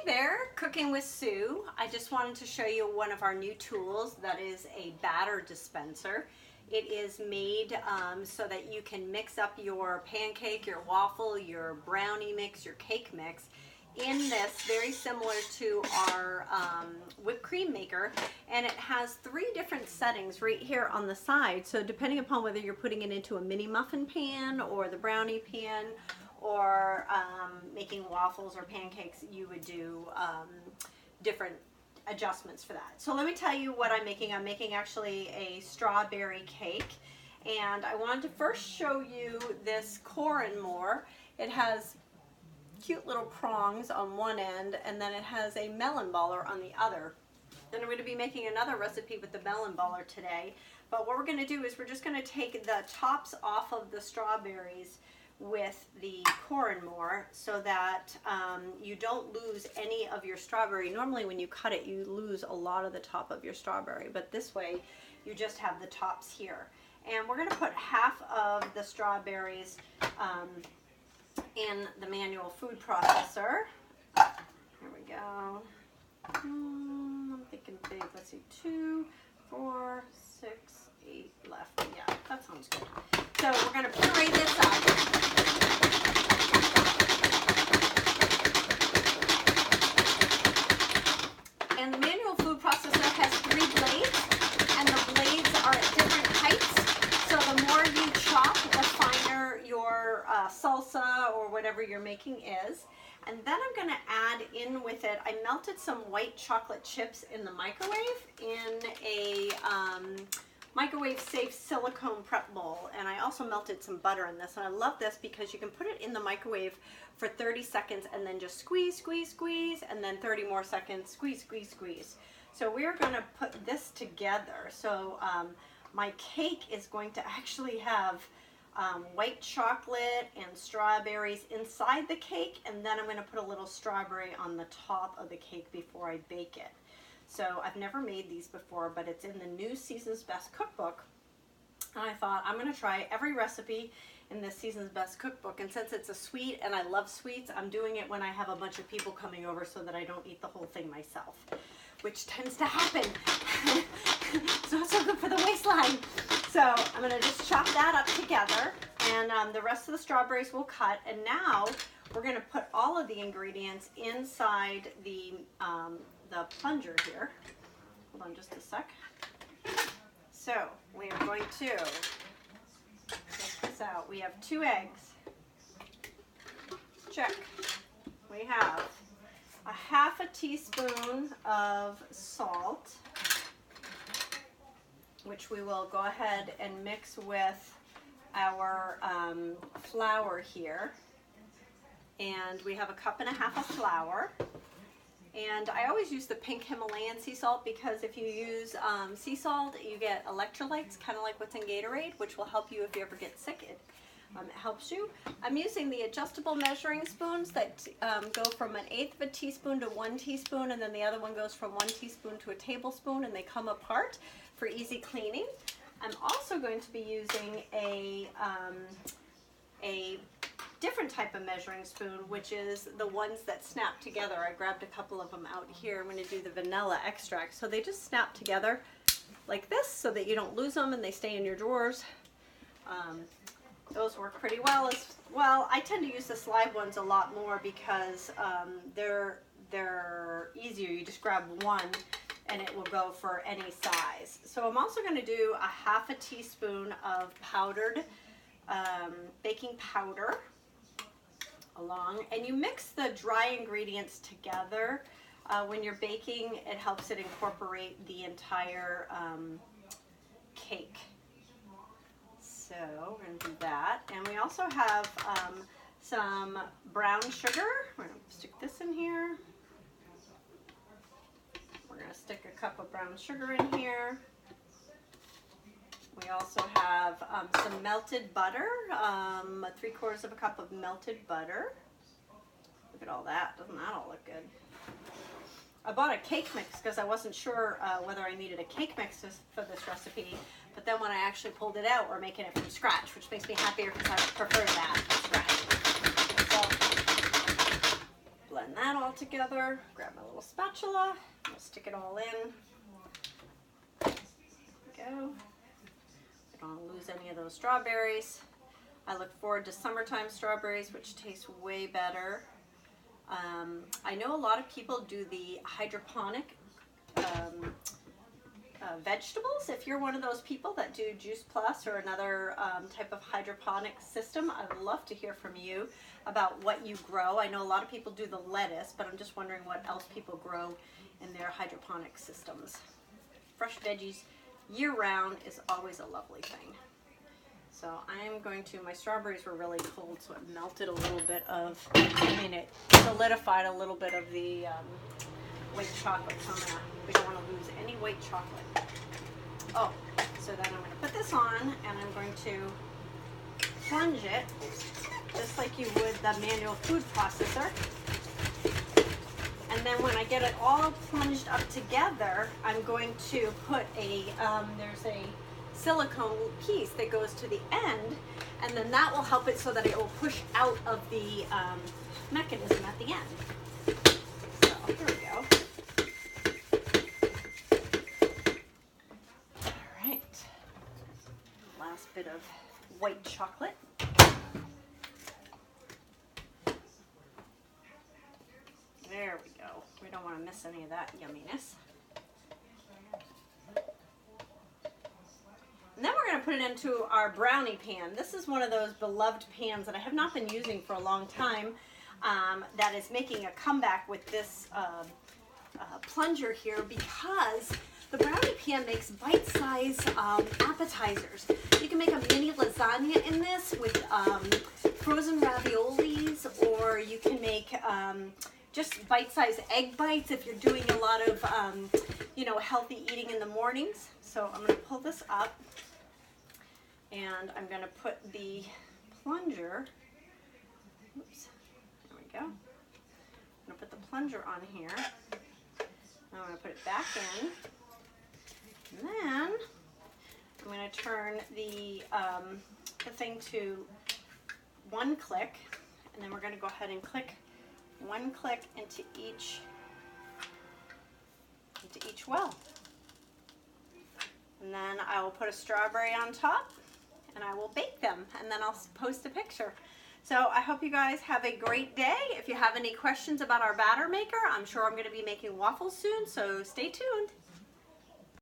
there, Cooking with Sue. I just wanted to show you one of our new tools that is a batter dispenser. It is made so that you can mix up your pancake, your waffle, your brownie mix, your cake mix in this, very similar to our whipped cream maker, and it has 3 different settings right here on the side. So depending upon whether you're putting it into a mini muffin pan or the brownie pan, or making waffles or pancakes, you would do different adjustments for that. So let me tell you what I'm making. I'm making actually a strawberry cake, and I wanted to first show you this core and more. It has cute little prongs on one end, and then it has a melon baller on the other. Then I'm going to be making another recipe with the melon baller today, but what we're going to do is we're just going to take the tops off of the strawberries with the core and more, so that you don't lose any of your strawberry. Normally when you cut it, you lose a lot of the top of your strawberry, but this way you just have the tops here. And we're going to put half of the strawberries in the manual food processor. Here we go. I'm thinking big. Let's see, 2, 4, 6, 8 left. Yeah, that sounds good. So we're going to puree this up. And the manual food processor has 3 blades, and the blades are at different heights. So the more you chop, the finer your salsa or whatever you're making is. And then I'm going to add in with it, I melted some white chocolate chips in the microwave in a microwave safe silicone prep bowl, and I also melted some butter in this. And I love this because you can put it in the microwave for 30 seconds and then just squeeze, squeeze, squeeze, and then 30 more seconds, squeeze, squeeze, squeeze. So we're going to put this together. So my cake is going to actually have white chocolate and strawberries inside the cake, and then I'm going to put a little strawberry on the top of the cake before I bake it. So I've never made these before, but it's in the new Season's Best Cookbook. And I thought I'm going to try every recipe in this Season's Best Cookbook. And since it's a sweet and I love sweets, I'm doing it when I have a bunch of people coming over so that I don't eat the whole thing myself, which tends to happen. It's not so good for the waistline. So I'm going to just chop that up together, and the rest of the strawberries will cut. And now we're going to put all of the ingredients inside the plunger here. Hold on just a sec. So we are going to check this out. We have 2 eggs. Check. We have a half a teaspoon of salt, which we will go ahead and mix with our flour here. And we have a 1.5 cups of flour. And I always use the pink Himalayan sea salt, because if you use sea salt, you get electrolytes, kind of like what's in Gatorade, which will help you if you ever get sick. It helps you. I'm using the adjustable measuring spoons that go from 1/8 teaspoon to 1 teaspoon, and then the other one goes from 1 teaspoon to a tablespoon, and they come apart for easy cleaning. I'm also going to be using a different type of measuring spoon, which is the ones that snap together. I grabbed a couple of them out here. I'm going to do the vanilla extract. So they just snap together like this so that you don't lose them and they stay in your drawers. Those work pretty well as well. I tend to use the slide ones a lot more because they're easier. You just grab one and it will go for any size. So I'm also going to do a 1/2 teaspoon of powdered baking powder along, and you mix the dry ingredients together. When you're baking, it helps it incorporate the entire cake. So we're going to do that. And we also have some brown sugar. We're going to stick this in here. We're going to stick a cup of brown sugar in here. We also have some melted butter, 3/4 cup of melted butter. Look at all that. Doesn't that all look good? I bought a cake mix because I wasn't sure whether I needed a cake mix for this recipe, but then when I actually pulled it out, we're making it from scratch, which makes me happier because I prefer that from scratch. So, blend that all together. Grab my little spatula. We'll stick it all in. There we go. I don't want to lose any of those strawberries. I look forward to summertime strawberries, which taste way better. I know a lot of people do the hydroponic vegetables. If you're one of those people that do Juice Plus or another type of hydroponic system, I'd love to hear from you about what you grow. I know a lot of people do the lettuce, but I'm just wondering what else people grow in their hydroponic systems. Fresh veggies year-round is always a lovely thing. So I'm going to, my strawberries were really cold, so it melted a little bit of, it solidified a little bit of the white chocolate. So we don't want to lose any white chocolate. Oh, so then I'm going to put this on, and I'm going to plunge it, just like you would the manual food processor. And then when I get it all plunged up together, I'm going to put a, there's a silicone piece that goes to the end, and then that will help it so that it will push out of the mechanism at the end. So here we go. All right, last bit of white chocolate. There we go. We don't want to miss any of that yumminess. And then we're going to put it into our brownie pan. This is one of those beloved pans that I have not been using for a long time, that is making a comeback with this plunger here, because the brownie pan makes bite-sized appetizers. You can make a mini lasagna in this with frozen raviolis, or you can make just bite-sized egg bites if you're doing a lot of healthy eating in the mornings. So I'm going to pull this up, and I'm going to put the plunger, oops, there we go. I'm going to put the plunger on here. I'm going to put it back in, and then I'm going to turn the thing to one click, and then we're going to go ahead and click one click into each well. And then I will put a strawberry on top, and I will bake them, and then I'll post a picture. So I hope you guys have a great day. If you have any questions about our batter maker, I'm sure I'm going to be making waffles soon, so stay tuned.